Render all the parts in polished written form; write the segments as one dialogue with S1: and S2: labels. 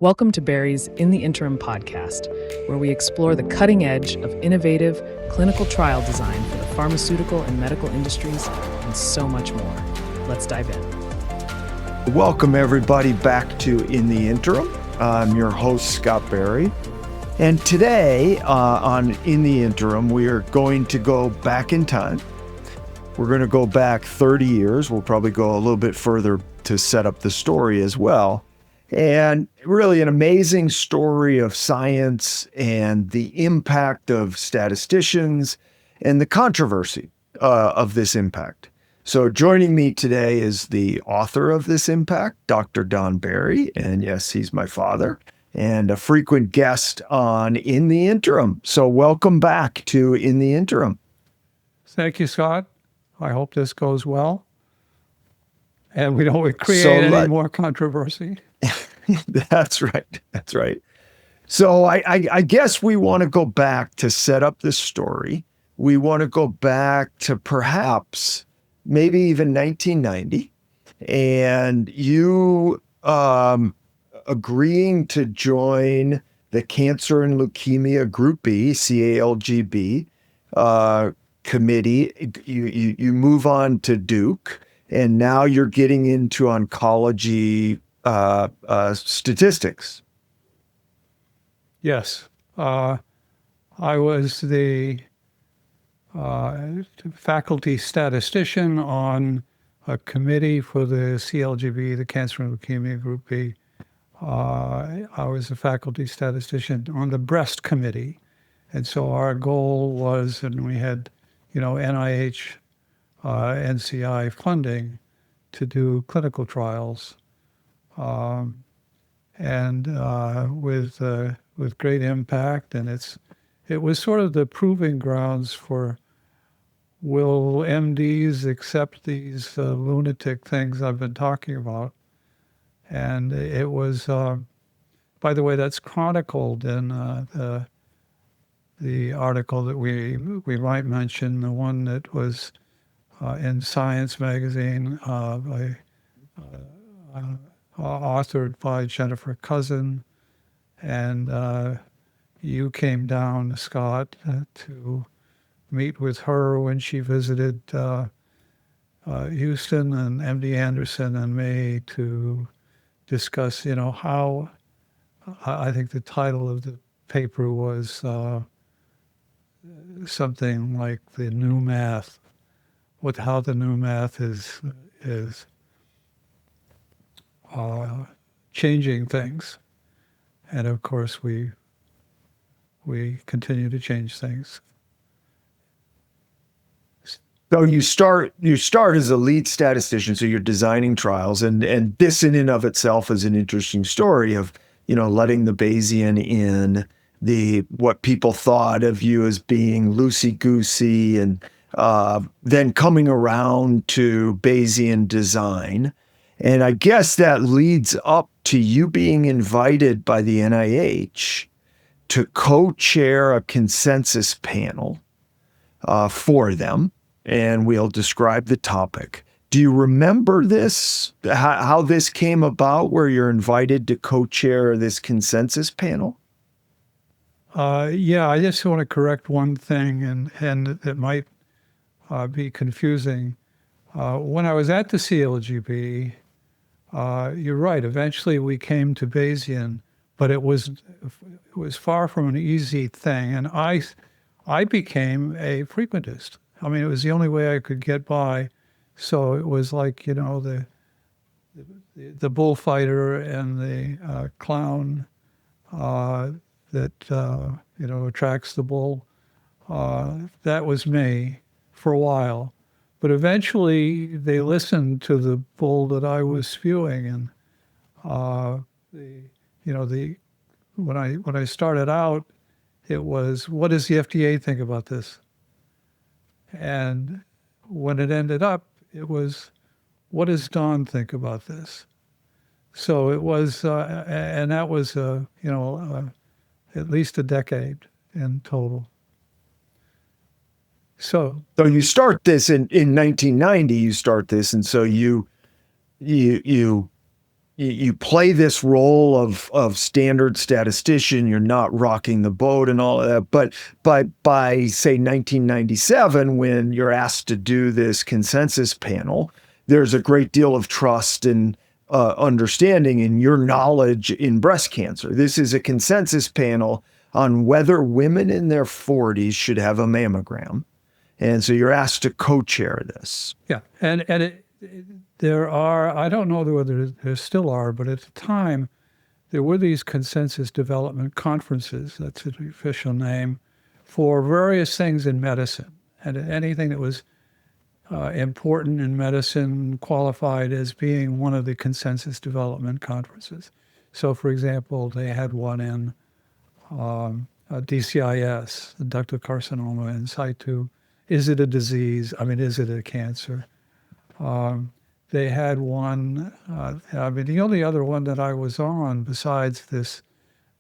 S1: Welcome to Barry's In the Interim podcast, where we explore the cutting edge of innovative clinical trial design for the pharmaceutical and medical industries and so much more. Let's dive in.
S2: Welcome, everybody, back to In the Interim. I'm your host, Scott Barry. And today on In the Interim, we are going to go back in time. We're going to go back 30 years. We'll probably go a little bit further to set up the story as well. And really an amazing story of science and the impact of statisticians and the controversy of this impact. So joining me today is the author of this impact, Dr. Don Barry. And yes, he's my father and a frequent guest on In the Interim. So welcome back to In the Interim.
S3: Thank you, Scott. I hope this goes well and we don't create any more controversy.
S2: That's right. That's right. So I guess we want to go back to set up this story. We want to go back to perhaps maybe even 1990 and you agreeing to join the Cancer and Leukemia Group B, CALGB committee. You move on to Duke and now you're getting into oncology statistics.
S3: Yes. I was the faculty statistician on a committee for the CLGB, the Cancer and Leukemia Group B. I was a faculty statistician on the breast committee. And so our goal was, and we had, NIH, NCI funding to do clinical trials. With great impact, and it was sort of the proving grounds for, will MDs accept these lunatic things I've been talking about? And it was, by the way, that's chronicled in the article that we might mention, the one that was in Science magazine authored by Jennifer Cousin, and you came down, Scott, to meet with her when she visited Houston, and MD Anderson and me to discuss, how, I think the title of the paper was something like the new math, how the new math is changing things, and of course we continue to change things.
S2: So you start as a lead statistician, so you're designing trials, and this in and of itself is an interesting story of letting the Bayesian in, what people thought of you as being loosey-goosey, and then coming around to Bayesian design. And I guess that leads up to you being invited by the NIH to co-chair a consensus panel for them. And we'll describe the topic. Do you remember this, how this came about, where you're invited to co-chair this consensus panel?
S3: Yeah, I just want to correct one thing, and it might be confusing. When I was at the CLGB, you're right. Eventually, we came to Bayesian, but it was far from an easy thing. And I became a frequentist. I mean, it was the only way I could get by. So it was like the bullfighter and the clown that attracts the bull. That was me for a while. But eventually, they listened to the bull that I was spewing, and when I started out, it was, what does the FDA think about this? And when it ended up, it was, what does Don think about this? So it was, and that was at least a decade in total. So
S2: you start this in 1990. You start this, and so you you play this role of standard statistician. You're not rocking the boat and all of that. But by say 1997, when you're asked to do this consensus panel, there's a great deal of trust and understanding in your knowledge in breast cancer. This is a consensus panel on whether women in their 40s should have a mammogram. And so you're asked to co-chair this.
S3: Yeah, there are, I don't know whether there still are, but at the time, there were these consensus development conferences, that's the official name, for various things in medicine. And anything that was important in medicine qualified as being one of the consensus development conferences. So, for example, they had one in DCIS, ductal carcinoma in situ. Is it a disease? I mean, is it a cancer? They had one, the only other one that I was on besides this,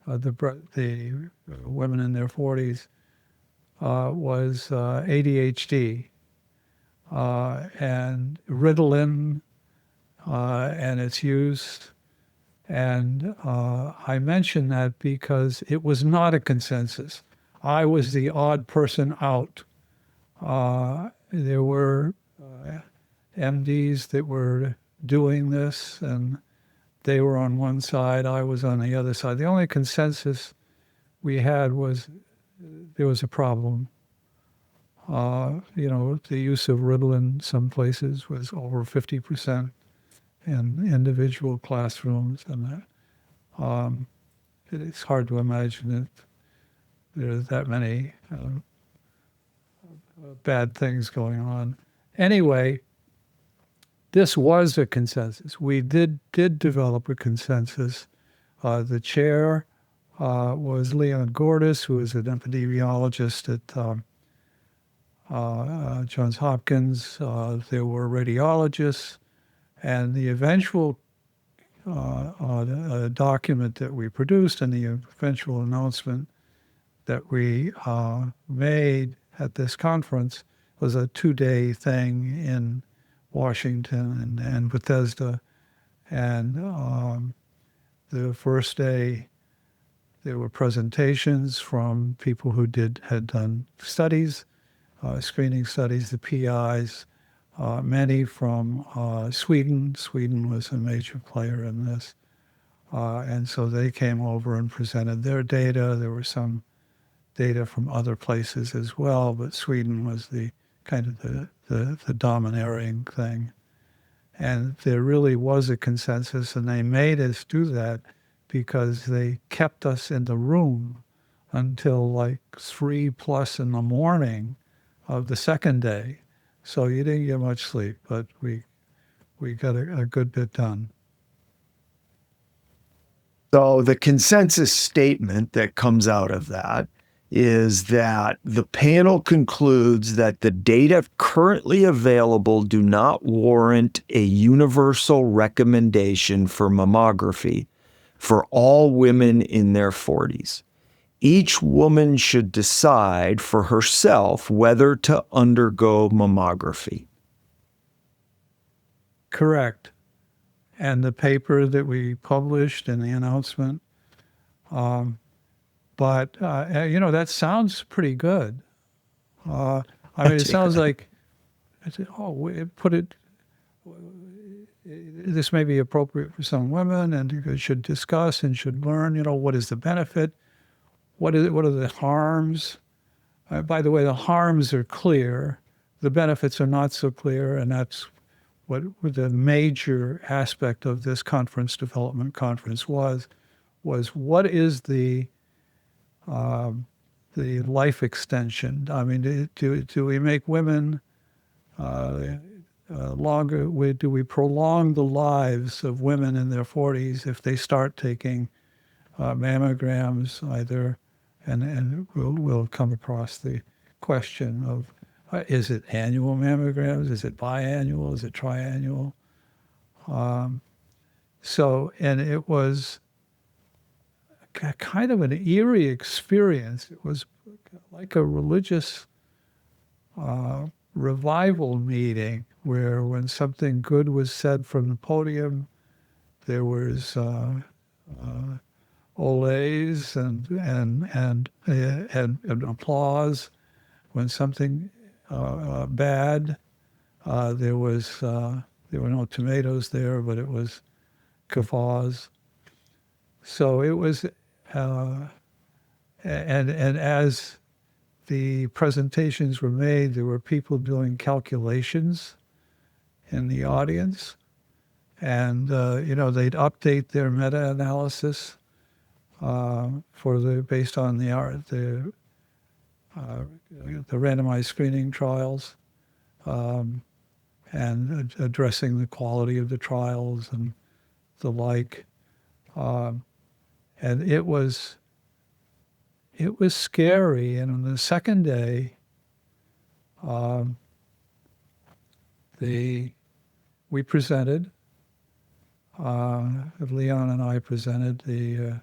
S3: the women in their 40s, was ADHD and Ritalin and its use. And I mention that because it was not a consensus. I was the odd person out. There were MDs that were doing this, and they were on one side, I was on the other side. The only consensus we had was there was a problem. The use of Ritalin some places was over 50% in individual classrooms, and it's hard to imagine that there's that many bad things going on. Anyway, this was a consensus. We did develop a consensus. The chair was Leon Gordis, who was an epidemiologist at Johns Hopkins. There were radiologists, and the eventual document that we produced and the eventual announcement that we made at this conference was a 2-day thing in Washington and Bethesda. And the first day, there were presentations from people who had done studies, screening studies, the PIs, many from Sweden. Sweden was a major player in this. And so they came over and presented their data. There were some data from other places as well, but Sweden was the kind of the domineering thing. And there really was a consensus, and they made us do that because they kept us in the room until like 3+ in the morning of the second day. So you didn't get much sleep, but we got a good bit done.
S2: So the consensus statement that comes out of that is that the panel concludes that the data currently available do not warrant a universal recommendation for mammography for all women in their 40s. Each woman should decide for herself whether to undergo mammography.
S3: Correct. And the paper that we published and the announcement, but that sounds pretty good. It sounds like, this may be appropriate for some women, and you should discuss and should learn, what is the benefit? What are the harms? By the way, the harms are clear. The benefits are not so clear, and that's what the major aspect of this development conference was what is the life extension? I mean, do we make women longer? Do we prolong the lives of women in their 40s if they start taking mammograms either? And we'll come across the question of, is it annual mammograms? Is it biannual? Is it triannual? And it was kind of an eerie experience. It was like a religious revival meeting where when something good was said from the podium, there was olays and applause when something bad. There were no tomatoes there, but it was guffaws. So it was, and as the presentations were made, there were people doing calculations in the audience, and they'd update their meta-analysis based on the randomized screening trials, and addressing the quality of the trials and the like. And it was scary. And on the second day, we presented. Leon and I presented the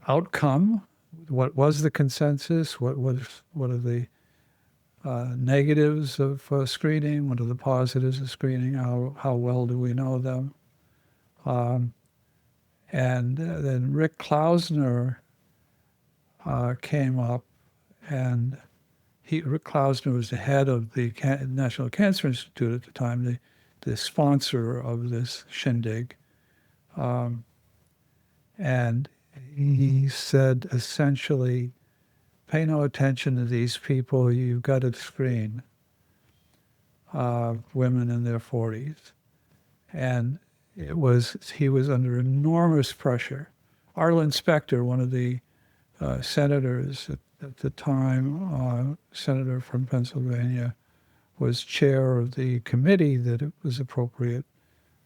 S3: outcome. What was the consensus? What are the negatives of screening? What are the positives of screening? How well do we know them? And then Rick Klausner came up, and Rick Klausner was the head of the National Cancer Institute at the time, the sponsor of this shindig. And he said essentially, pay no attention to these people, you've got to screen women in their 40s. And he was under enormous pressure. Arlen Specter, one of the senators at the time, senator from Pennsylvania, was chair of the committee that it was appropriate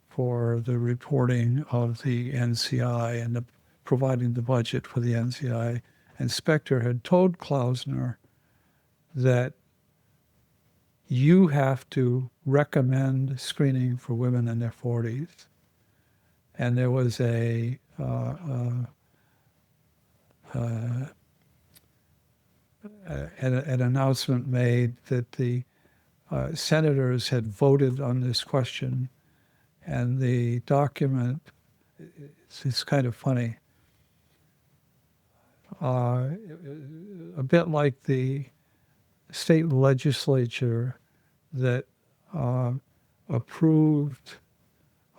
S3: for the reporting of the NCI and providing the budget for the NCI. And Specter had told Klausner that you have to recommend screening for women in their 40s. And there was an announcement made that the senators had voted on this question, and the document, it's kind of funny, a bit like the state legislature that approved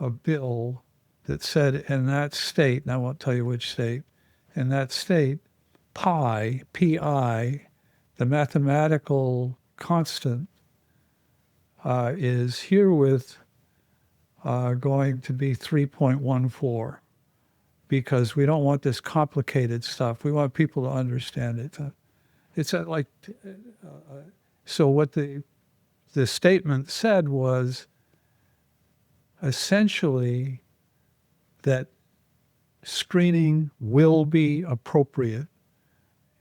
S3: a bill that said in that state, and I won't tell you which state, in that state, pi, P-I, the mathematical constant, is herewith going to be 3.14, because we don't want this complicated stuff. We want people to understand it. So what the statement said was essentially that screening will be appropriate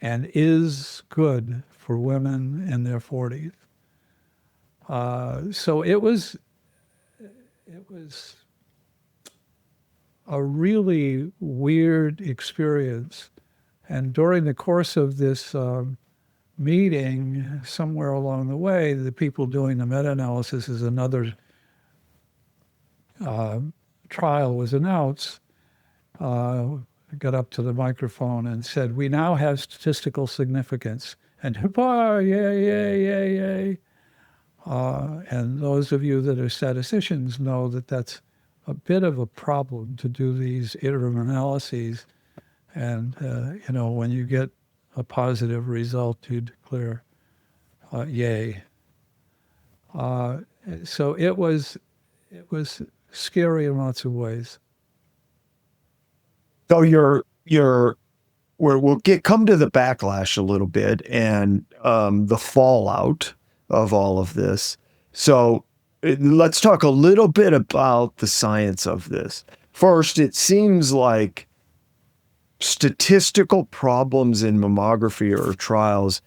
S3: and is good for women in their 40s. So it was a really weird experience. And during the course of this meeting, somewhere along the way, the people doing the meta-analysis as another trial was announced, got up to the microphone and said, "We now have statistical significance." And hurrah, yay, yay, yay, yay. And those of you that are statisticians know that that's a bit of a problem to do these interim analyses. And, when you get a positive result, you declare yay. So it was scary in lots of ways.
S2: So we'll come to the backlash a little bit and the fallout of all of this. So let's talk a little bit about the science of this. First, it seems like statistical problems in mammography or trials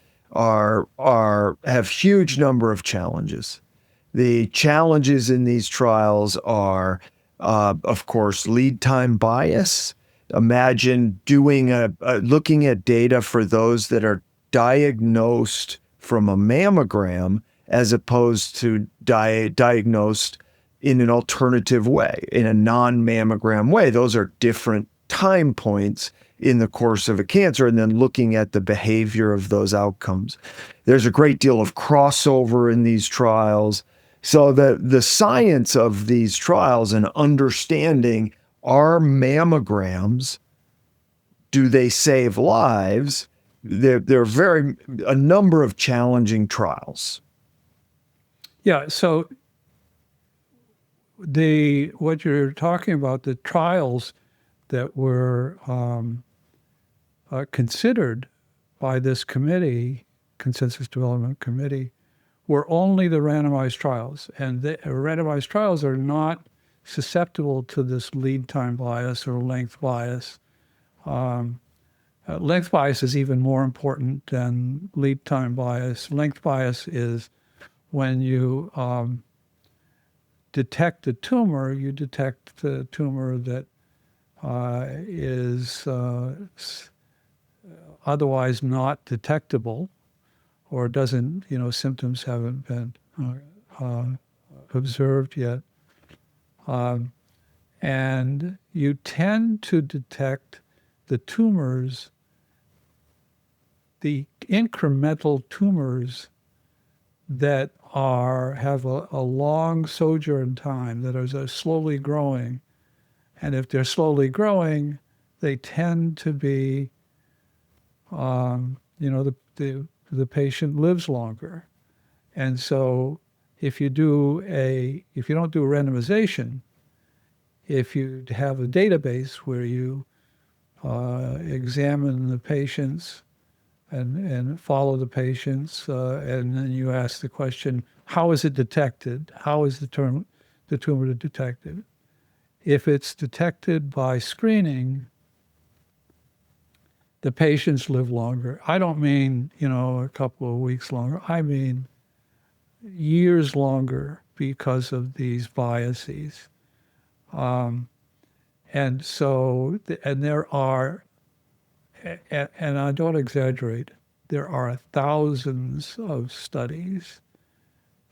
S2: have huge number of challenges. The challenges in these trials are, of course, lead time bias. Imagine looking at data for those that are diagnosed from a mammogram as opposed to diagnosed in an alternative way, in a non-mammogram way. Those are different time points in the course of a cancer, and then looking at the behavior of those outcomes. There's a great deal of crossover in these trials. So the science of these trials and understanding, are mammograms, do they save lives? There are a number of challenging trials.
S3: Yeah, so what you're talking about, the trials that were considered by this committee, Consensus Development Committee, were only the randomized trials. And the randomized trials are not susceptible to this lead time bias or length bias. Length bias is even more important than lead time bias. Length bias is when you detect a tumor, you detect the tumor that is otherwise not detectable, or doesn't, symptoms haven't been observed yet. And you tend to detect the tumors, the incremental tumors that have a long sojourn time, that are slowly growing. And if they're slowly growing, they tend to be, the patient lives longer. And so if you don't do a randomization, if you have a database where you examine the patients and follow the patients, and then you ask the question, how is it detected? How is the tumor detected? If it's detected by screening, the patients live longer. I don't mean, a couple of weeks longer. I mean years longer because of these biases. And there are, and I don't exaggerate, there are thousands of studies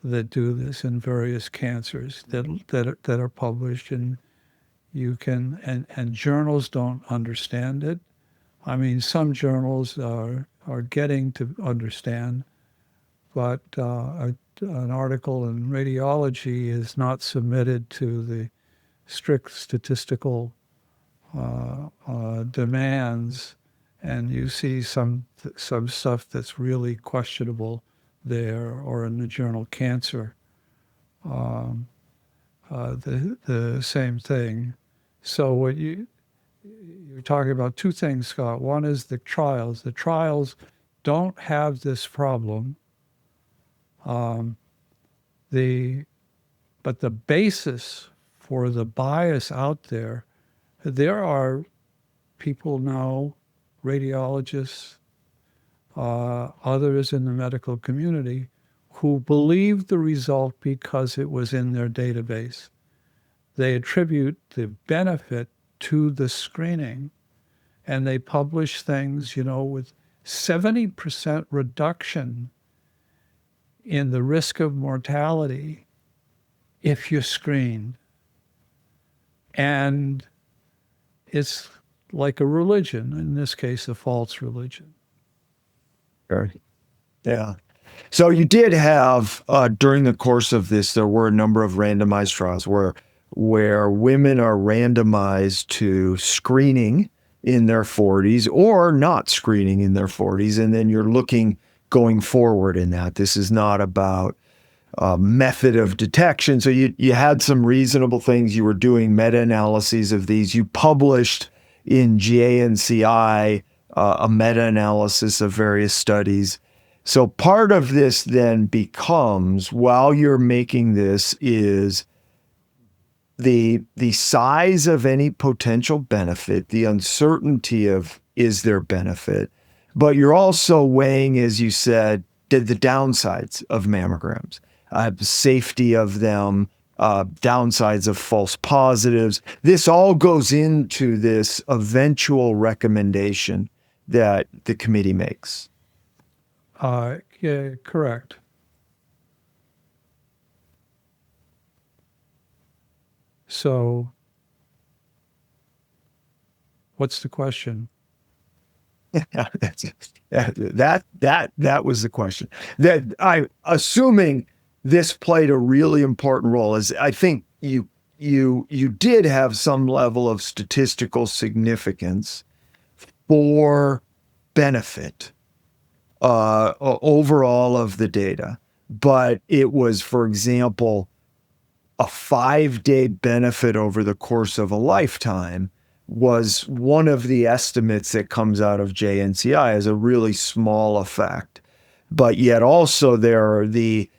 S3: that do this in various cancers that are published, and and journals don't understand it. I mean, some journals are getting to understand, but an article in radiology is not submitted to the strict statistical demands, and you see some stuff that's really questionable there, or in the journal Cancer, the same thing. So what you're talking about two things, Scott. One is the trials. The trials don't have this problem. But the basis for the bias out there are people now, radiologists, others in the medical community, who believe the result because it was in their database. They attribute the benefit to the screening, and they publish things, with 70% reduction in the risk of mortality if you screen. And it's like a religion, in this case, a false religion.
S2: Sure. Yeah. So you did have, during the course of this, there were a number of randomized trials where women are randomized to screening in their 40s or not screening in their 40s. And then you're looking going forward in that. This is not about method of detection. So you had some reasonable things. You were doing meta-analyses of these. You published in JNCI a meta-analysis of various studies. So part of this then becomes, while you're making this, is the size of any potential benefit, the uncertainty of, is there benefit? But you're also weighing, as you said, the downsides of mammograms, safety of them, downsides of false positives. This all goes into this eventual recommendation that the committee makes.
S3: Yeah, correct. So what's the question?
S2: Yeah, that was the question. That I assuming this played a really important role, is I think you did have some level of statistical significance for benefit overall of the data, but it was, for example, a 5-day benefit over the course of a lifetime was one of the estimates that comes out of JNCI as a really small effect. But yet also there are the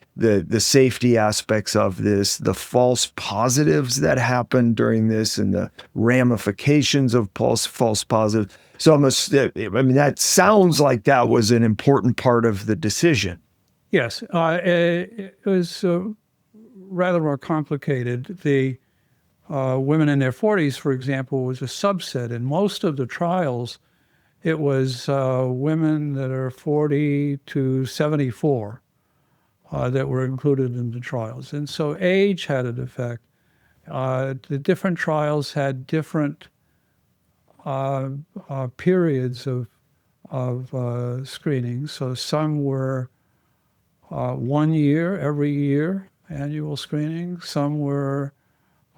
S2: safety aspects of this, the false positives that happen during this, and the ramifications of false positives. So that sounds like that was an important part of the decision.
S3: Yes, it was rather more complicated. The women in their 40s, for example, was a subset. In most of the trials, it was women that are 40 to 74 that were included in the trials. And so age had an effect. The different trials had different periods of screening. So some were 1 year, every year, annual screening. Some were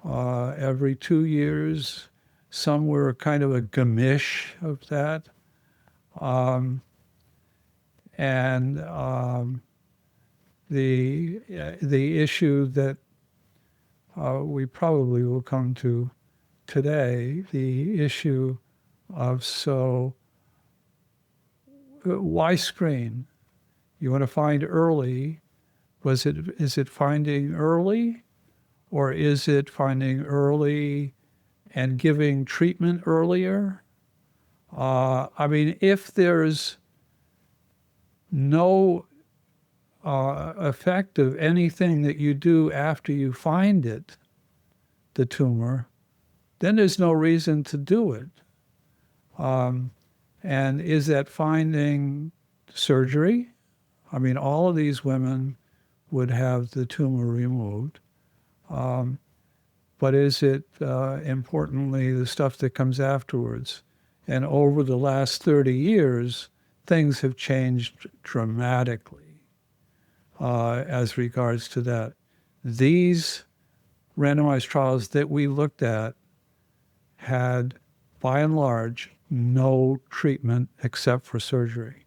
S3: every 2 years. Some were kind of a gamish of that. The issue that we probably will come to today, the issue of, so why screen? You want to find early. Is it finding early, or is it finding early and giving treatment earlier? If there's no effect of anything that you do after you find it, the tumor, then there's no reason to do it. And is that finding surgery? All of these women would have the tumor removed. But is it, importantly, the stuff that comes afterwards? And over the last 30 years, things have changed dramatically as regards to that. These randomized trials that we looked at had, by and large, no treatment except for surgery.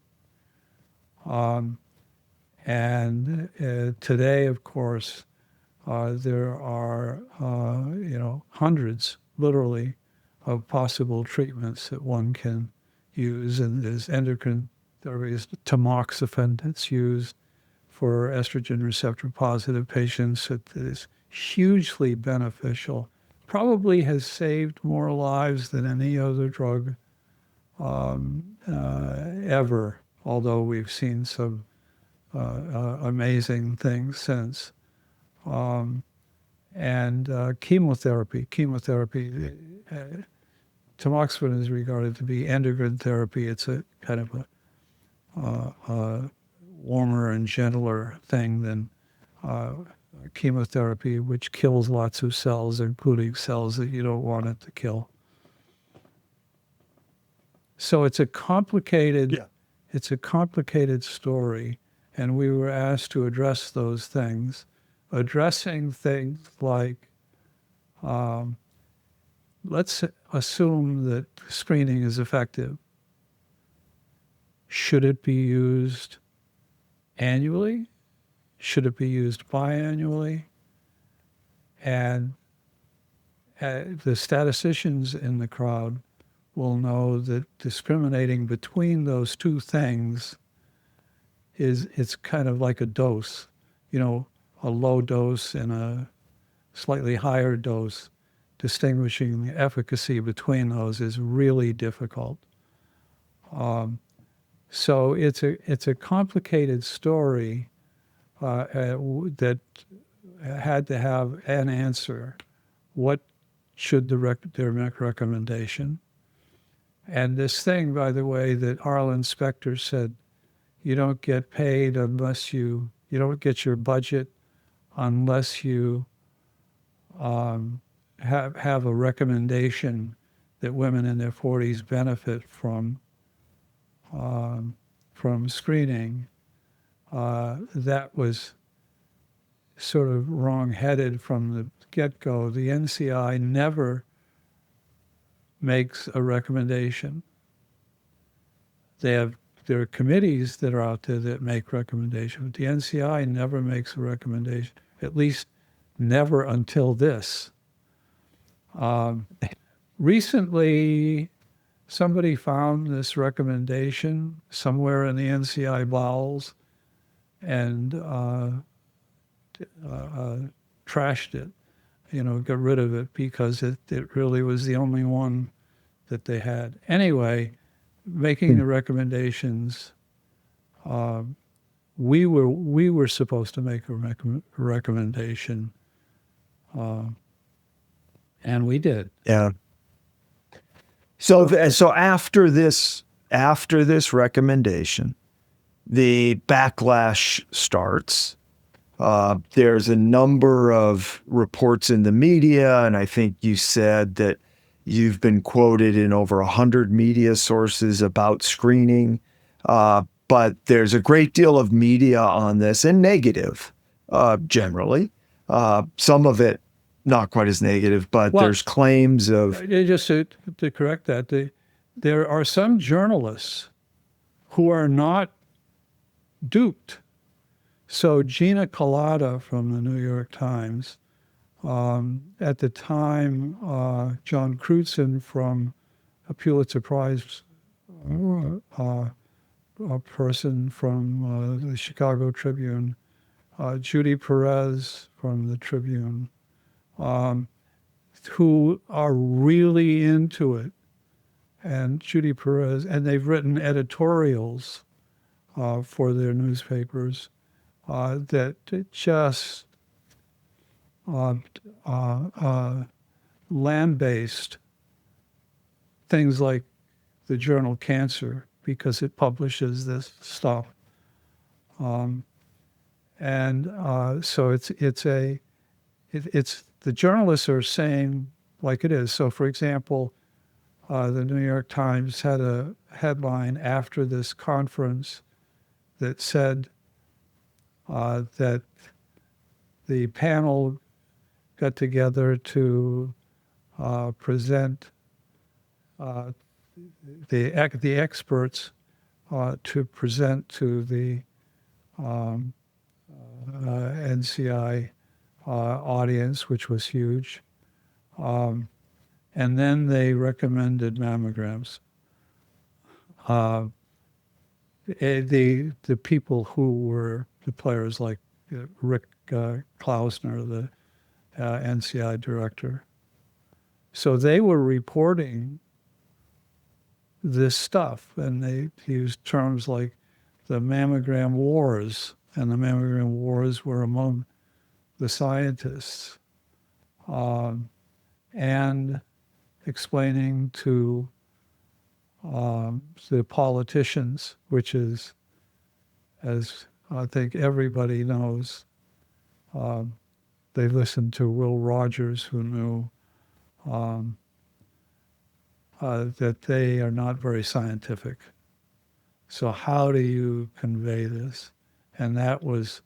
S3: Today, of course, there are hundreds, literally, of possible treatments that one can use. And there's endocrine, there is tamoxifen that's used for estrogen receptor positive patients. It is hugely beneficial. Probably has saved more lives than any other drug ever, although we've seen some amazing things since. Chemotherapy. Tamoxifen is regarded to be endocrine therapy. It's a kind of a warmer and gentler thing than chemotherapy, which kills lots of cells, including cells that you don't want it to kill. So it's a complicated story, and we were asked to address those things, addressing things like, let's assume that screening is effective. Should it be used annually? Should it be used biannually? And the statisticians in the crowd will know that discriminating between those two things it's kind of like a dose, a low dose and a slightly higher dose. Distinguishing the efficacy between those is really difficult. So it's a complicated story that had to have an answer. What should their recommendation? And this thing, by the way, that Arlen Specter said, you don't get paid unless you don't get your budget unless you have a recommendation that women in their 40s benefit from screening, that was sort of wrong-headed from the get-go. The NCI never makes a recommendation. There are committees that are out there that make recommendations. The NCI never makes a recommendation, at least never until this. Recently, somebody found this recommendation somewhere in the NCI bowels and trashed it, got rid of it because it really was the only one that they had. Anyway, making the recommendations, we were supposed to make a recommendation, and we did.
S2: Yeah. So after this recommendation, the backlash starts. There's a number of reports in the media, and I think you said that you've been quoted in over 100 media sources about screening. But there's a great deal of media on this, and negative, generally. Some of it not quite as negative, but there's claims of...
S3: Just to correct that, there are some journalists who are not duped. So Gina Colada from the New York Times, at the time, John Crutzen from a Pulitzer Prize a person from the Chicago Tribune, Judy Perez from the Tribune, who are really into it. And Judy Perez, and they've written editorials for their newspapers that just lambast things like the journal Cancer, because it publishes this stuff. So it's the journalists are saying like it is. So for example, the New York Times had a headline after this conference that said that the panel got together to present the experts to present to the NCI audience, which was huge. And then they recommended mammograms. The people who were the players, like Rick Klausner, the NCI director. So they were reporting this stuff, and they used terms like the mammogram wars, and the mammogram wars were among the scientists, and explaining to the politicians, which is, as I think everybody knows, they listened to Will Rogers, who knew that they are not very scientific. So how do you convey this? And that was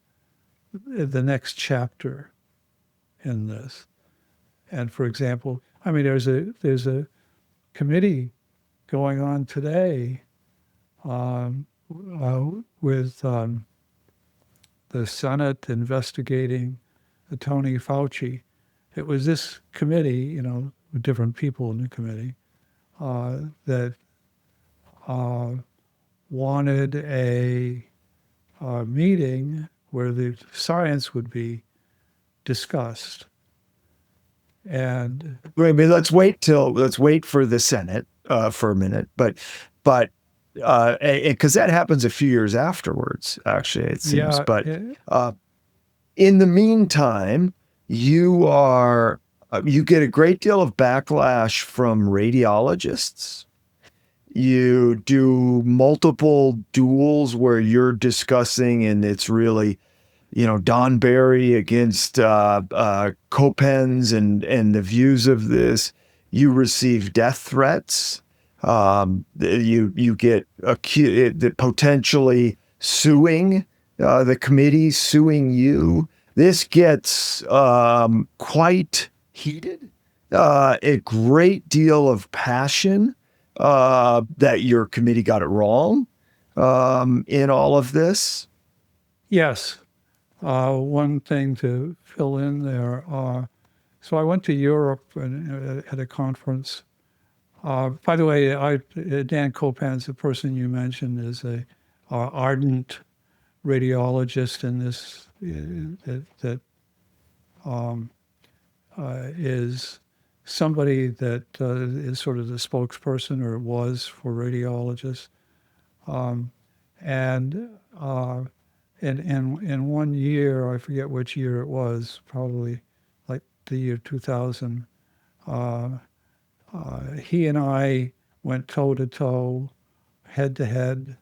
S3: the next chapter in this. And for example, I mean, there's a committee going on today with the Senate investigating Tony Fauci. It was this committee, with different people in the committee, that wanted a meeting where the science would be discussed. And
S2: Wait, let's wait for the Senate for a minute, but because that happens a few years afterwards, actually, it seems.
S3: Yeah,
S2: but in the meantime, you get a great deal of backlash from radiologists. You do multiple duels where you're discussing, and it's really Don Barry against Copen's and the views of this. You receive death threats. You get potentially suing the committee, suing you. This gets quite heated. A great deal of passion that your committee got it wrong in all of this.
S3: Yes. One thing to fill in there. So I went to Europe at a conference. By the way, Dan Copen's, the person you mentioned, is a ardent radiologist in this that is somebody that is sort of the spokesperson, or was, for radiologists. And in 1 year, I forget which year it was, probably like the year 2000, he and I went toe-to-toe, head-to-head,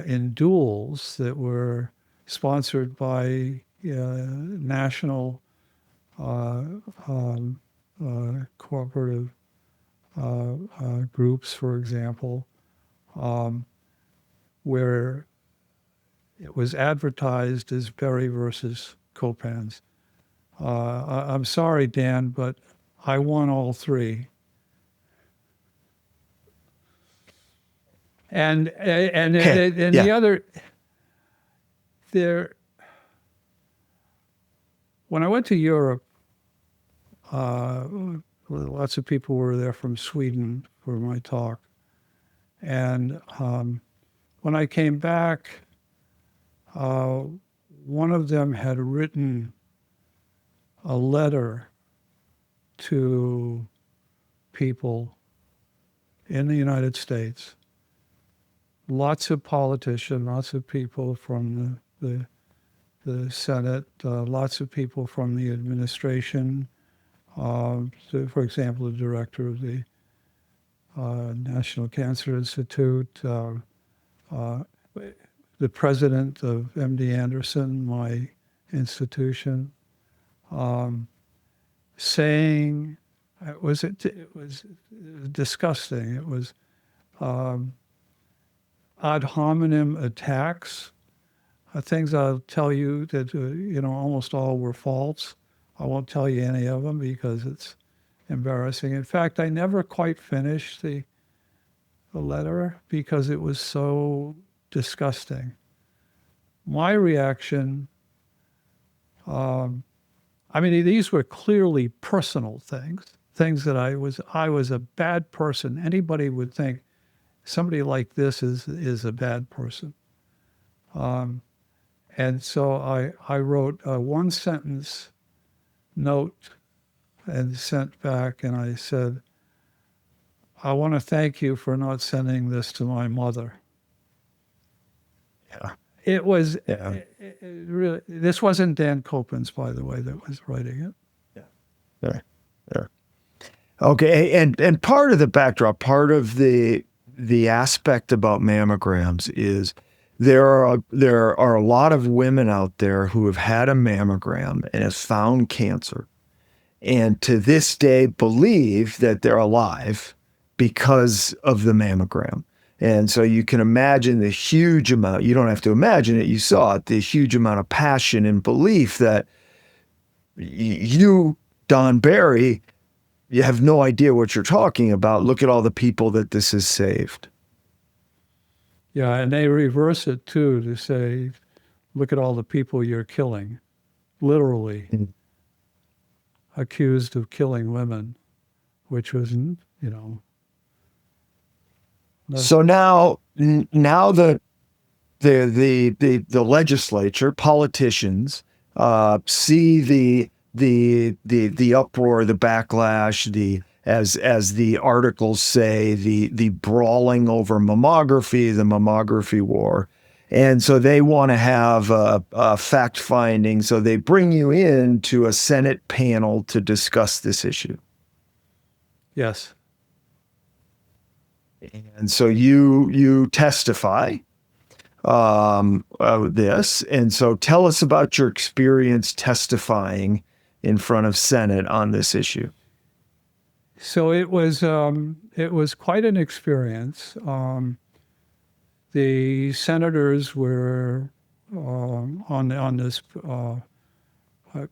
S3: in duels that were sponsored by national cooperative groups, for example, where it was advertised as Berry versus Copen's. I'm sorry, Dan, but I won all three. And the other, when I went to Europe, lots of people were there from Sweden for my talk. And when I came back, one of them had written a letter to people in the United States. Lots of politicians, lots of people from the Senate, lots of people from the administration. So for example, the director of the National Cancer Institute, the president of MD Anderson, my institution, saying it was disgusting. It was ad hominem attacks, things I'll tell you that almost all were false. I won't tell you any of them because it's embarrassing. In fact, I never quite finished the letter because it was so disgusting. My reaction, these were clearly personal things that I was a bad person. Anybody would think somebody like this is a bad person. And so I wrote a one-sentence note and sent back, and I said, I want to thank you for not sending this to my mother.
S2: Yeah.
S3: It was really, this wasn't Dan Copen's, by the way, that was writing it.
S2: Yeah. Okay, and part of the backdrop, part of the aspect about mammograms is there are a lot of women out there who have had a mammogram and have found cancer, and to this day believe that they're alive because of the mammogram. And so you can imagine the huge amount, you don't have to imagine it, you saw it, the huge amount of passion and belief that you, Don Barry, you have no idea what you're talking about. Look at all the people that this has saved.
S3: Yeah, and they reverse it too to say, look at all the people you're killing, literally accused of killing women, which was,
S2: So now the legislature, politicians, see the uproar, the backlash, as the articles say, the brawling over mammography, the mammography war. And so they want to have a fact finding. So they bring you in to a Senate panel to discuss this issue.
S3: Yes.
S2: And so you testify. this. And so tell us about your experience testifying in front of Senate on this issue.
S3: So it was quite an experience. The senators were on this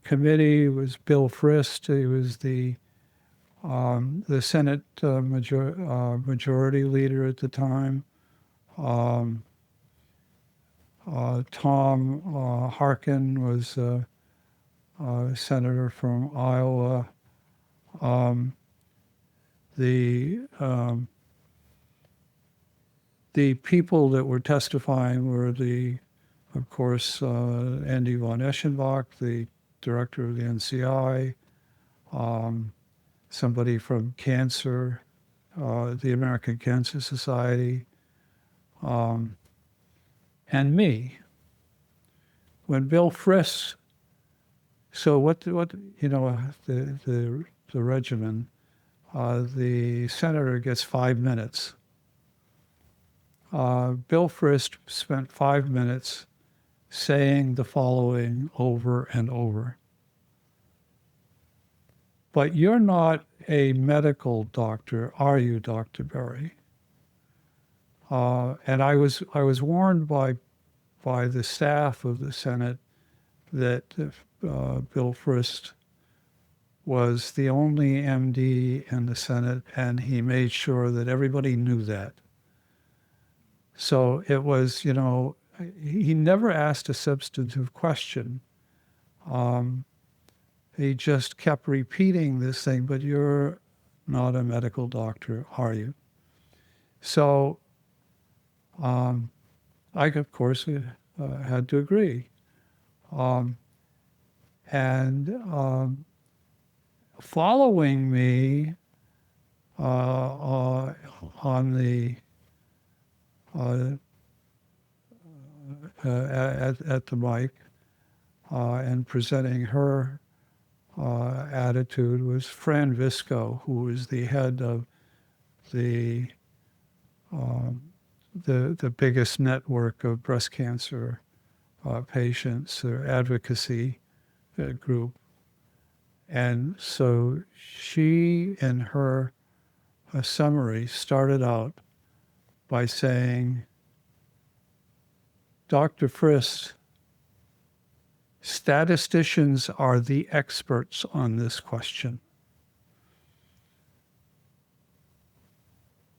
S3: committee. Was Bill Frist. He was the Senate majority leader at the time. Tom Harkin was a senator from Iowa. The people that were testifying were of course, Andy von Eschenbach, the director of the NCI, somebody from Cancer, the American Cancer Society, and me. When Bill Frist, so what the regimen, the senator gets 5 minutes. Bill Frist spent 5 minutes saying the following over and over. But you're not a medical doctor, are you, Dr. Berry? And I was warned by the staff of the Senate that Bill Frist was the only MD in the Senate, and he made sure that everybody knew that. So it was, he never asked a substantive question. He just kept repeating this thing, but you're not a medical doctor, are you? So I, of course, had to agree. Following me on the at the mic and presenting her attitude was Fran Visco, who was the head of the biggest network of breast cancer patients, or advocacy group. And so she, in her summary, started out by saying, Dr. Frist, statisticians are the experts on this question.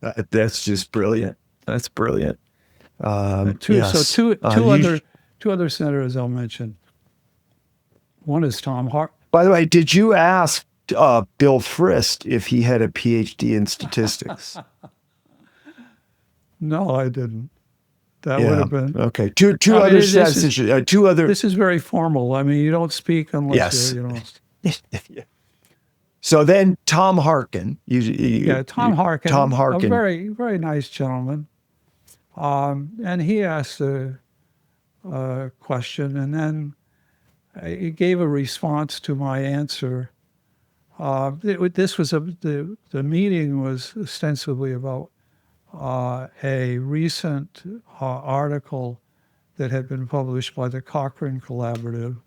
S2: That's just brilliant. That's brilliant.
S3: Two other senators I'll mention. One is Tom Hart.
S2: By the way, did you ask Bill Frist if he had a PhD in statistics?
S3: No, I didn't. That would have been
S2: okay. Two other statisticians. Two other.
S3: This is very formal. I mean, you don't speak unless you know.
S2: So then Tom Harkin.
S3: Tom Harkin.
S2: Tom Harkin.
S3: A very, very nice gentleman. And he asked a question, and then he gave a response to my answer. The meeting was ostensibly about a recent article that had been published by the Cochrane Collaborative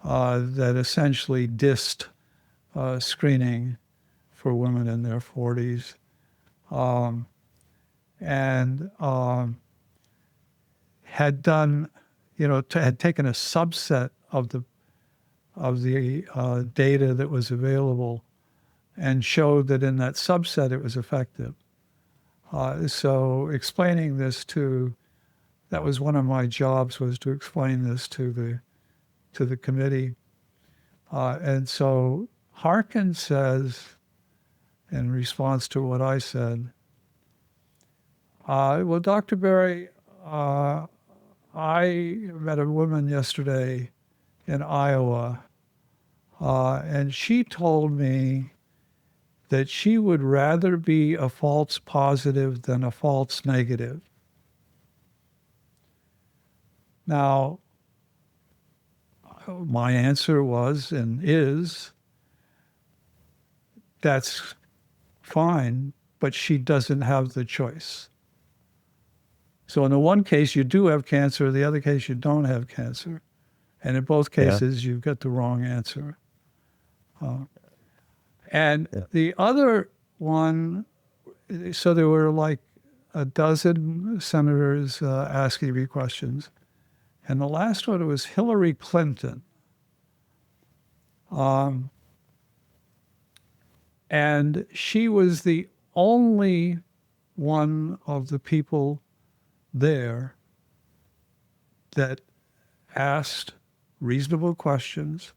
S3: that essentially dissed screening for women in their 40s. And had done, had taken a subset of the data that was available and showed that in that subset it was effective. So explaining this that was one of my jobs, was to explain this to the committee. And so Harkin says, in response to what I said, well, Dr. Berry, I met a woman yesterday in Iowa, and she told me that she would rather be a false positive than a false negative. Now, my answer was and is, that's fine, but she doesn't have the choice. So in the one case, you do have cancer. The other case, you don't have cancer. And in both cases, you've got the wrong answer. And the other one, so there were like a dozen senators asking me questions. And the last one was Hillary Clinton. And she was the only one of the people there that asked reasonable questions,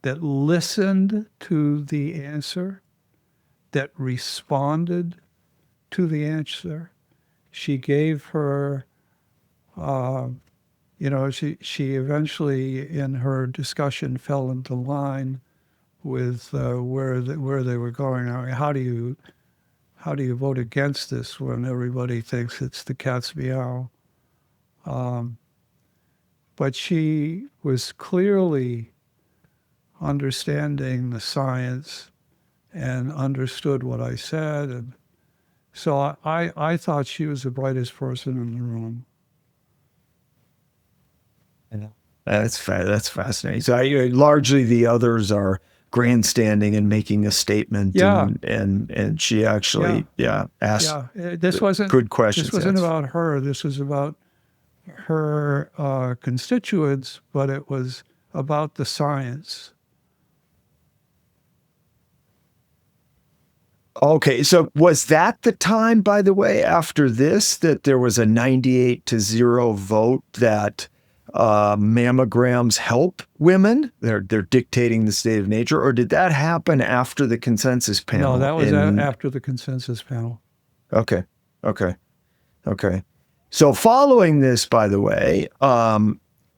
S3: that listened to the answer, that responded to the answer. She gave her, she eventually in her discussion fell into line with where they were going. I mean, how do you vote against this when everybody thinks it's the cat's meow? But she was clearly understanding the science and understood what I said. And so I thought she was the brightest person in the room.
S2: That's fascinating. So largely the others are grandstanding and making a statement.
S3: Yeah.
S2: And she actually, asked
S3: This wasn't
S2: good questions.
S3: This wasn't about her. This was about her constituents, but it was about the science.
S2: Okay, so was that the time, by the way, after this, that there was a 98-0 vote that mammograms help women? They're dictating the state of nature, or did that happen after the consensus panel?
S3: No, that was after the consensus panel.
S2: Okay. So following this, by the way,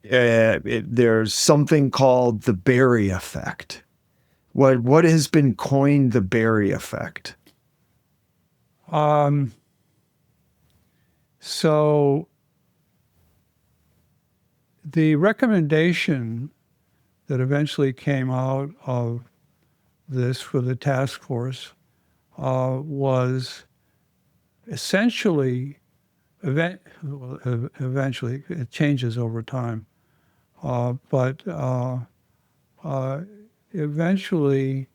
S2: there's something called the Berry effect. What has been coined the Berry effect?
S3: So the recommendation that eventually came out of this for the task force was essentially, eventually, it changes over time, but eventually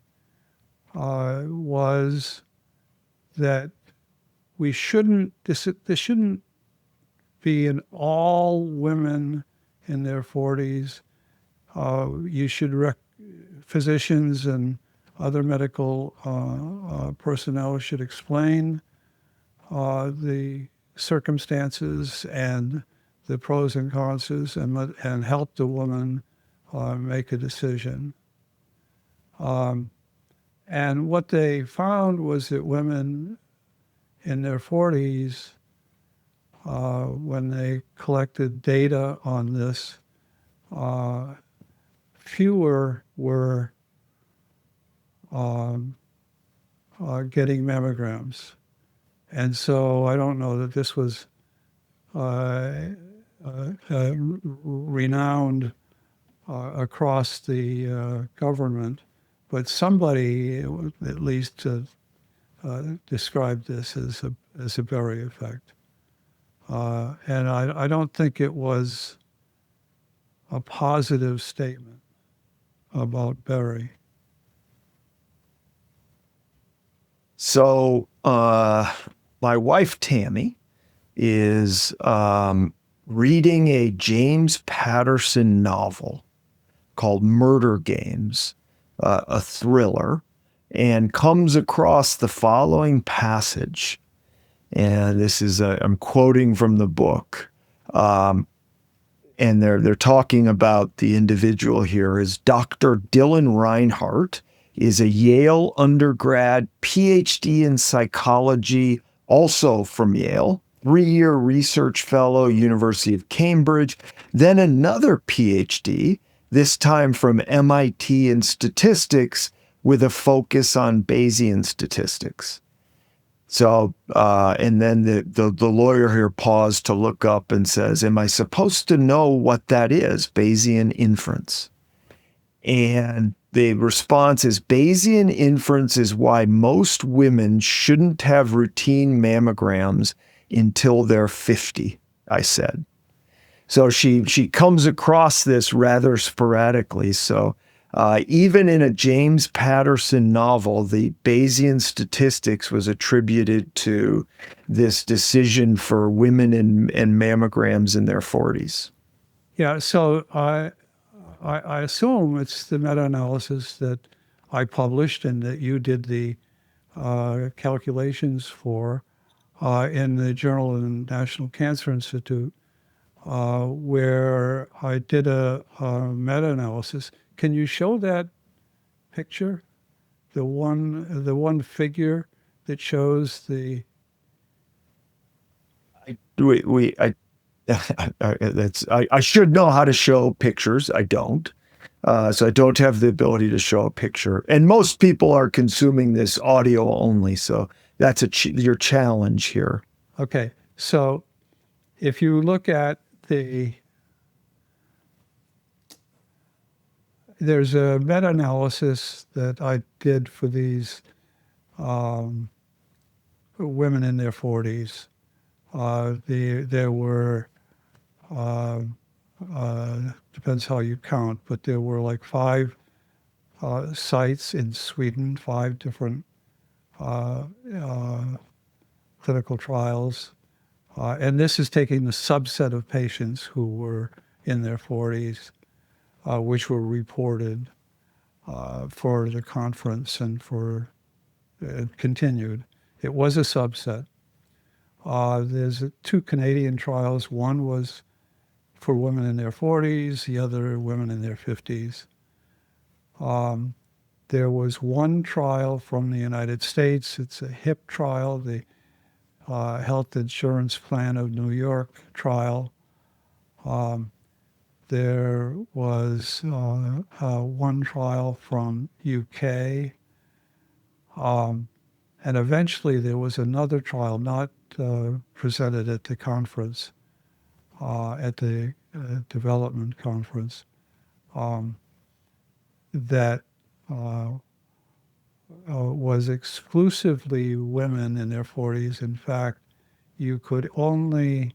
S3: was that we shouldn't, this shouldn't be an all women in their 40s. You should, physicians and other medical personnel should explain the circumstances and the pros and cons and help the woman make a decision. And what they found was that women in their 40s, when they collected data on this, fewer were getting mammograms. And so I don't know that this was renowned across the government, but somebody at least described this as a Berry effect. And I don't think it was a positive statement about Berry.
S2: So my wife, Tammy, is reading a James Patterson novel called Murder Games, a thriller, and comes across the following passage. And this is, I'm quoting from the book. And they're talking about the individual here is Dr. Dylan Reinhardt, is a Yale undergrad, PhD in psychology, also from Yale, 3-year research fellow, University of Cambridge, then another PhD, this time from MIT in statistics with a focus on Bayesian statistics. So, and then the lawyer here paused to look up and says, am I supposed to know what that is, Bayesian inference? And the response is Bayesian inference is why most women shouldn't have routine mammograms until they're 50. I said. So she comes across this rather sporadically. So even in a James Patterson novel, the Bayesian statistics was attributed to this decision for women and mammograms in their 40s.
S3: Yeah, so I assume it's the meta-analysis that I published and that you did the calculations for in the Journal of the National Cancer Institute, where I did a meta-analysis. Can you show that picture? The one figure that shows the.
S2: I should know how to show pictures. I don't. So I don't have the ability to show a picture. And most people are consuming this audio only. So that's your challenge here.
S3: Okay. So if you look at there's a meta-analysis that I did for these women in their 40s. There were, depends how you count, but there were like 5 sites in Sweden, 5 different clinical trials. And this is taking the subset of patients who were in their 40s, which were reported for the conference and for continued. It was a subset. There's 2 Canadian trials. One was for women in their 40s, the other women in their 50s. There was one trial from the United States. It's a HIP trial, the Health Insurance Plan of New York trial. There was one trial from UK. And eventually there was another trial not presented at the conference, at the development conference, that was exclusively women in their 40s. In fact, you could only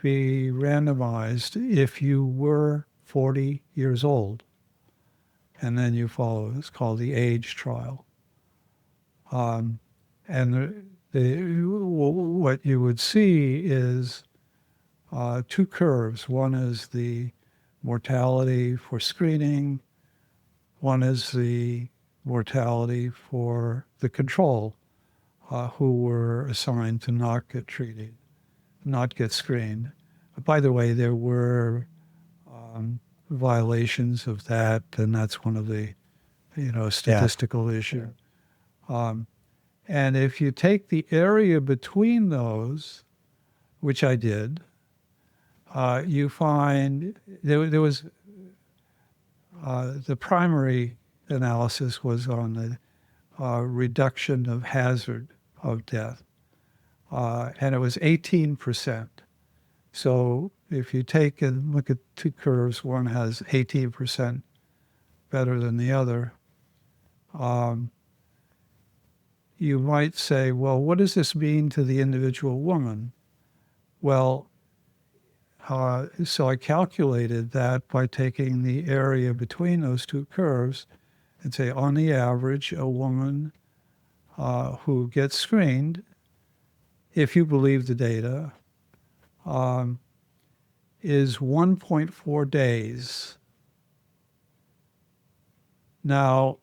S3: be randomized if you were 40 years old. And then you follow, it's called the age trial. And what you would see is 2 curves. One is the mortality for screening. One is the mortality for the control, who were assigned to not get treated, not get screened. By the way, there were violations of that, and that's one of the, statistical issue. And if you take the area between those, which I did, you find there was the primary analysis was on the reduction of hazard of death, and it was 18%. So if you take and look at 2 curves, one has 18% better than the other. You might say, well, what does this mean to the individual woman? Well, so I calculated that by taking the area between those 2 curves and say, on the average, a woman who gets screened, if you believe the data, is 1.4 days. Now,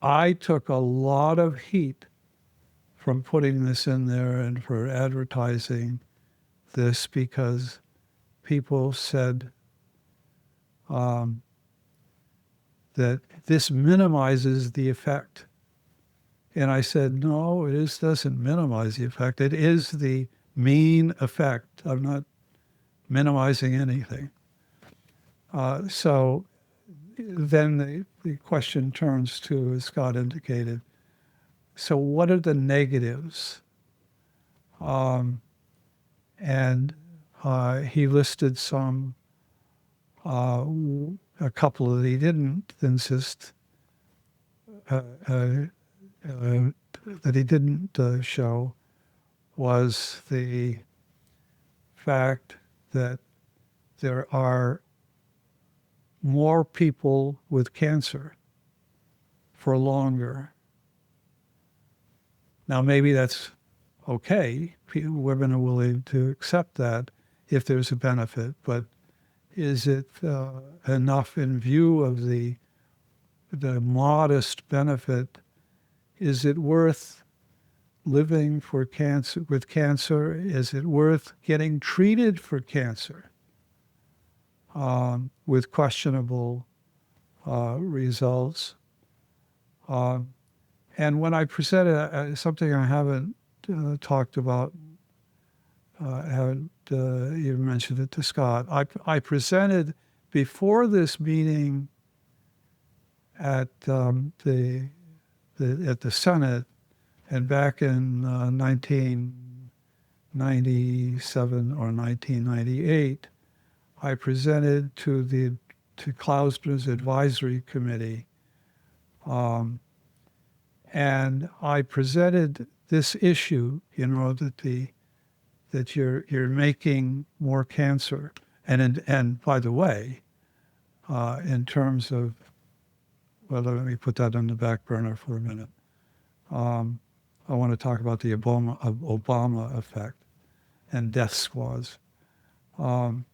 S3: I took a lot of heat from putting this in there and for advertising this because people said that this minimizes the effect. And I said, no, it doesn't minimize the effect. It is the mean effect. I'm not minimizing anything. So then the question turns to, as Scott indicated, so what are the negatives? And he listed some, a couple that he didn't insist, that he didn't show was the fact that there are more people with cancer for longer. Now, maybe that's okay. Women are willing to accept that if there's a benefit, but is it enough in view of the modest benefit? Is it worth living with cancer? Is it worth getting treated for cancer with questionable results? And when I presented something I haven't talked about, I haven't even mentioned it to Scott. I presented before this meeting at the Senate, and back in 1997 or 1998, I presented to Klausner's advisory committee, and I presented this issue, that you're making more cancer, and by the way, in terms of, well, let me put that on the back burner for a minute. I want to talk about the Obama effect and death squads. When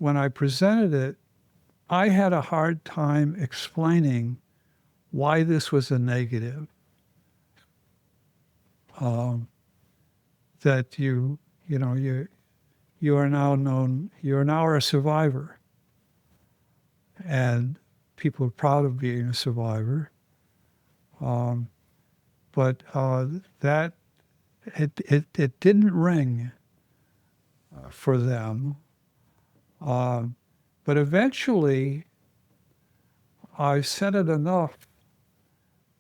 S3: I presented it, I had a hard time explaining why this was a negative. That you are now known, you are now a survivor, and people are proud of being a survivor. But that it didn't ring for them. But eventually, I said it enough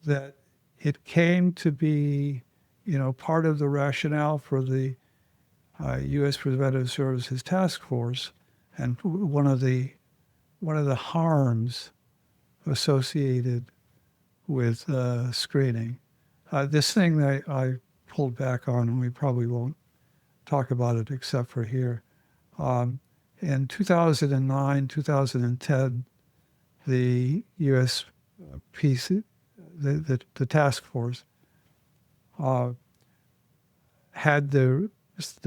S3: that it came to be, part of the rationale for the U.S. Preventive Services Task Force, and one of the harms associated with screening. This thing that I pulled back on, and we probably won't talk about it except for here. In 2009, 2010, the U.S. the task force had their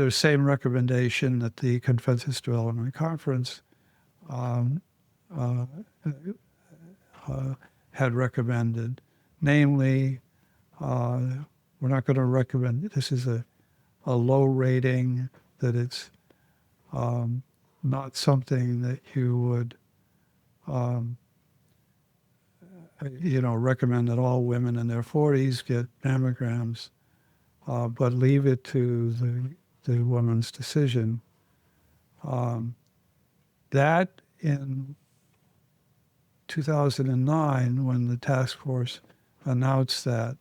S3: same recommendation that the Consensus Development Conference had recommended. Namely, we're not going to recommend, this is a low rating, that it's not something that you would recommend that all women in their 40s get mammograms, but leave it to the woman's decision. That in 2009, when the task force announced that,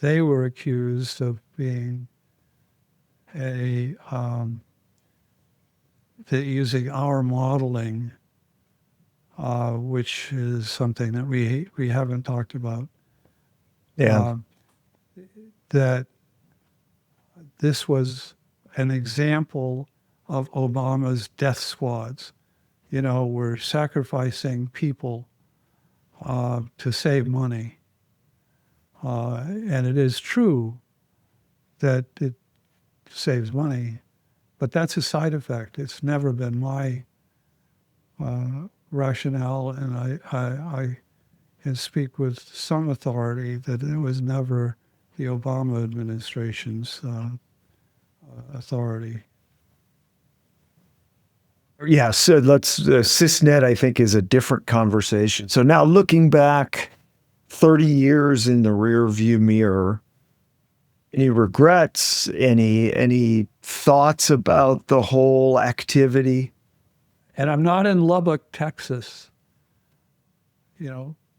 S3: they were accused of being using our modeling, which is something that we haven't talked about.
S2: Yeah.
S3: That this was an example of Obama's death squads. We're sacrificing people to save money. And it is true that it saves money, but that's a side effect. It's never been my rationale, and I can speak with some authority that it was never the Obama administration's authority.
S2: Yeah, so CISNET, I think, is a different conversation. So now looking back 30 years in the rear view mirror, any regrets, any thoughts about the whole activity?
S3: And I'm not in Lubbock, Texas.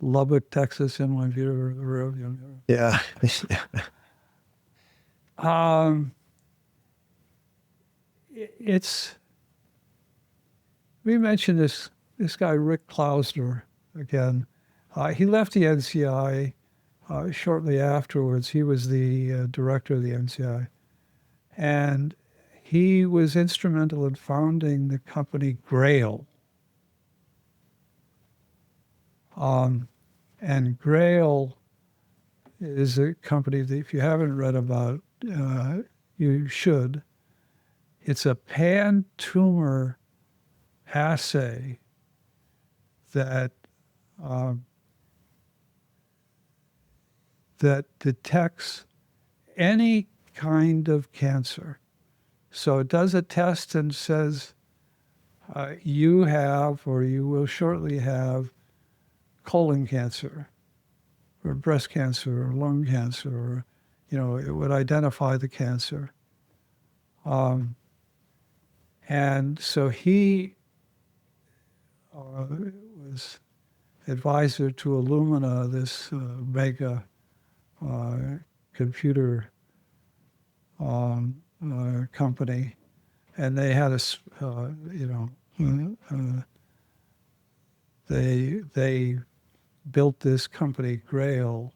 S3: Lubbock, Texas in my view of the rear view mirror.
S2: Yeah.
S3: We mentioned this guy, Rick Klausner, again. He left the NCI shortly afterwards. He was the director of the NCI. And he was instrumental in founding the company Grail. And Grail is a company that if you haven't read about, you should. It's a pan-tumor assay that that detects any kind of cancer. So it does a test and says, you have, or you will shortly have, colon cancer, or breast cancer, or lung cancer, or, it would identify the cancer. And so he was advisor to Illumina, this mega computer company, and they had they built this company Grail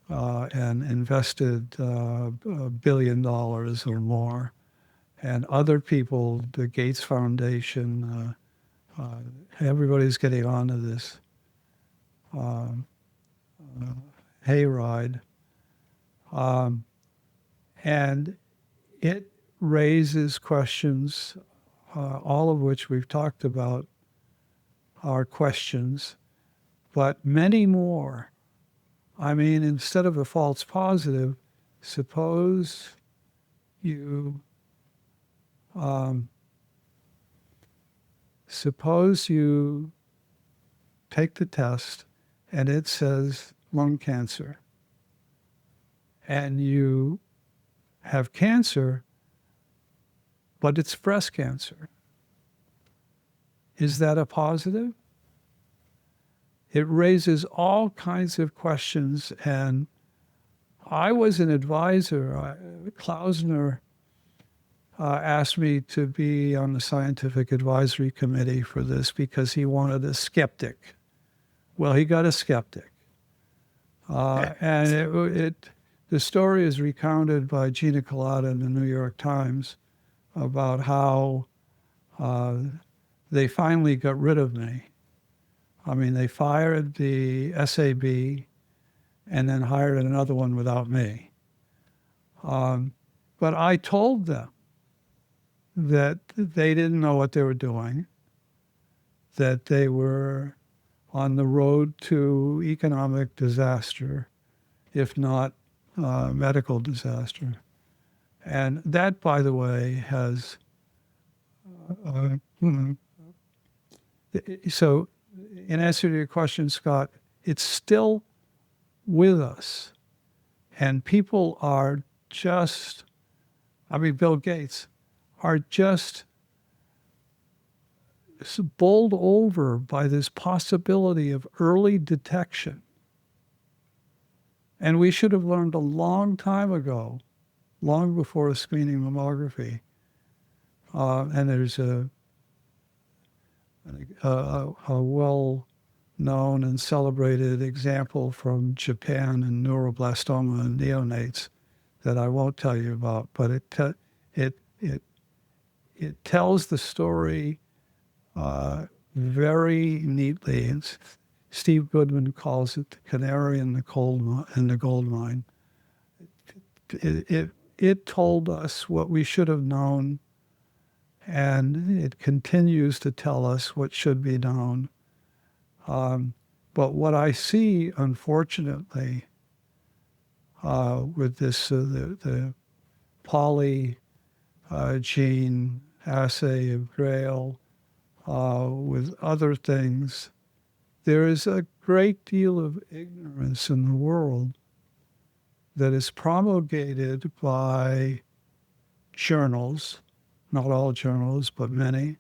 S3: and invested $1 billion or more, and other people, the Gates Foundation, everybody's getting onto this hayride. And it raises questions, all of which we've talked about are questions, but many more. I mean, instead of a false positive, suppose you take the test and it says lung cancer, and you have cancer, but it's breast cancer. Is that a positive? It raises all kinds of questions, and I was an advisor. Klausner asked me to be on the scientific advisory committee for this because he wanted a skeptic. Well, he got a skeptic. And the story is recounted by Gina Colada in the New York Times about how they finally got rid of me. I mean, they fired the SAB and then hired another one without me. But I told them that they didn't know what they were doing, that they were on the road to economic disaster, if not medical disaster. And that, by the way, has... So in answer to your question, Scott, it's still with us. And people are just, Bill Gates, are just bowled over by this possibility of early detection. And we should have learned a long time ago, long before screening mammography. And there's a well-known and celebrated example from Japan in neuroblastoma and neonates that I won't tell you about, but it tells the story very neatly. And Steve Goodman calls it the canary in the gold mine. It told us what we should have known, and it continues to tell us what should be known. But what I see, unfortunately, with this the poly gene assay of Grail, with other things, there is a great deal of ignorance in the world that is promulgated by journals, not all journals, but many,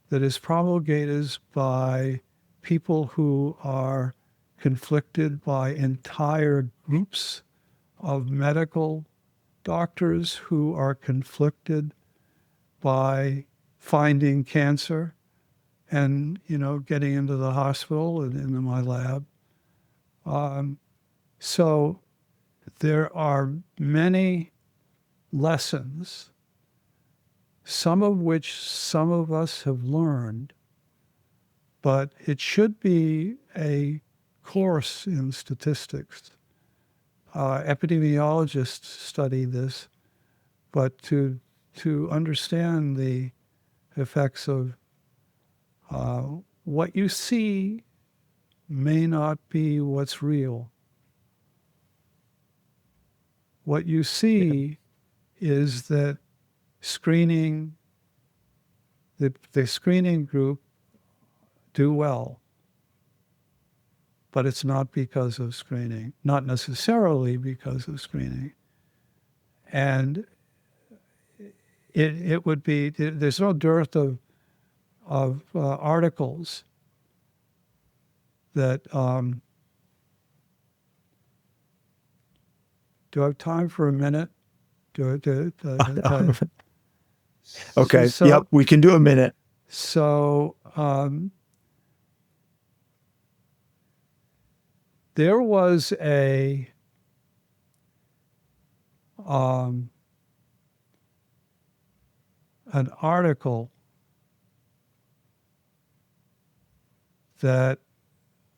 S3: that is promulgated by people who are conflicted by entire groups of medical doctors who are conflicted by finding cancer and, getting into the hospital and into my lab. So there are many lessons, some of which some of us have learned, but it should be a course in statistics. Epidemiologists study this, but to understand the effects of what you see may not be what's real. What you see is that screening, the screening group do well, but it's not because of screening, not necessarily because of screening. And it would be, there's no dearth of articles that, do I have time for a minute?
S2: Okay.
S3: So,
S2: Yep. We can do a minute.
S3: So there was an article that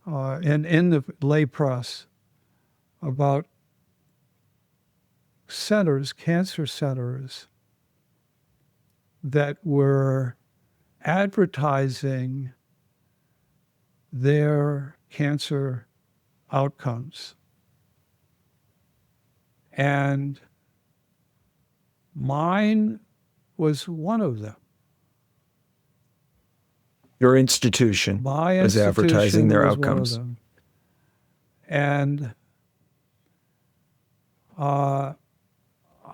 S3: in the lay press about centers, cancer centers, that were advertising their cancer outcomes. And mine was one of them.
S2: Your institution
S3: My
S2: was
S3: institution
S2: advertising their
S3: was
S2: outcomes.
S3: one of them. And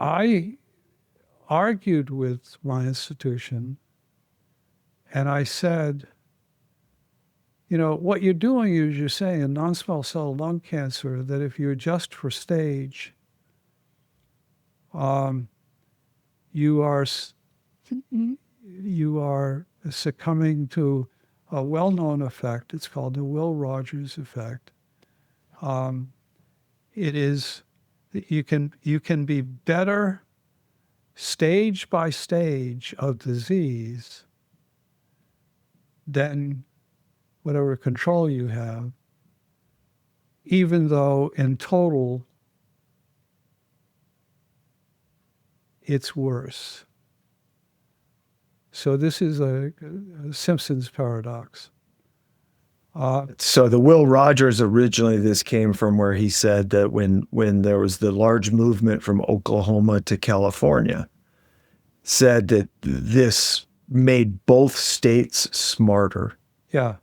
S3: I argued with my institution, and I said, what you're doing is you're saying in non-small cell lung cancer that if you adjust for stage, you are succumbing to a well-known effect. It's called the Will Rogers effect. It is, you can be better stage by stage of disease than whatever control you have, even though in total it's worse. So this is a Simpson's paradox.
S2: So the Will Rogers, originally this came from where he said that when there was the large movement from Oklahoma to California, said that this made both states smarter.
S3: Yeah.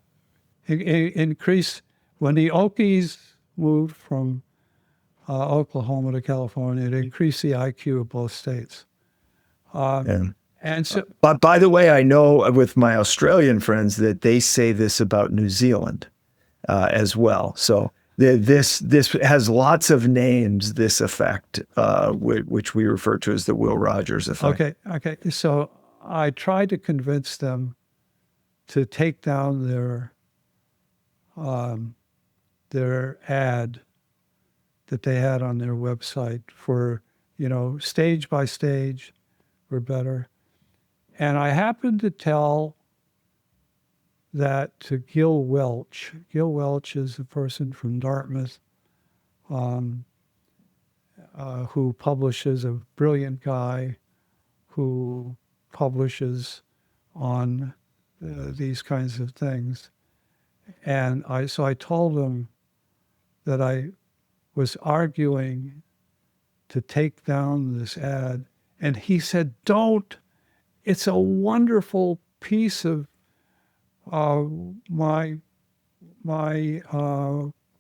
S3: Increase, when the Okies moved from Oklahoma to California, it increased the IQ of both states. And so,
S2: but by the way, I know with my Australian friends that they say this about New Zealand as well. So this has lots of names, this effect, which we refer to as the Will Rogers effect.
S3: Okay. So I tried to convince them to take down their ad that they had on their website for, stage by stage, we're better. And I happened to tell that to Gil Welch. Gil Welch is a person from Dartmouth who publishes, a brilliant guy who publishes on these kinds of things. And so I told him that I was arguing to take down this ad. And he said, don't. It's a wonderful piece of my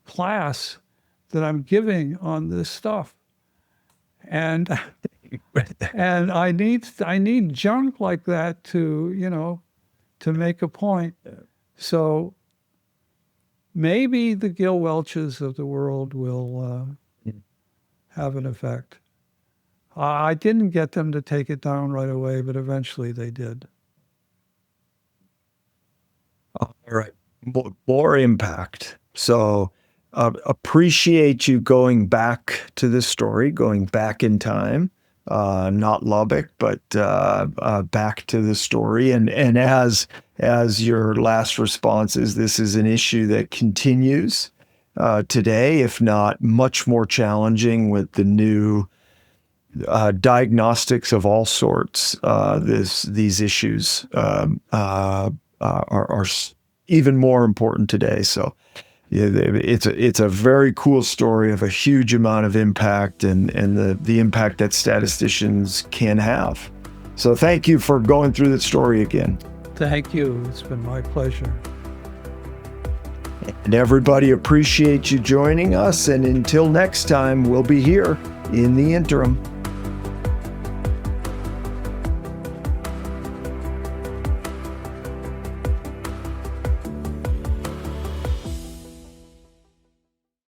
S3: class that I'm giving on this stuff. And I need junk like that to make a point. So maybe the Gil Welches of the world will have an effect. I didn't get them to take it down right away, but eventually they did.
S2: All right. More impact. So appreciate you going back to this story, going back in time, not Lubbock, but back to the story. And as your last response is, this is an issue that continues today, if not much more challenging with the new diagnostics of all sorts. These issues are even more important today. So yeah, it's a very cool story of a huge amount of impact and the impact that statisticians can have. So thank you for going through the story again.
S3: Thank you. It's been my pleasure.
S2: And everybody, appreciate you joining us. And until next time, we'll be here in the interim.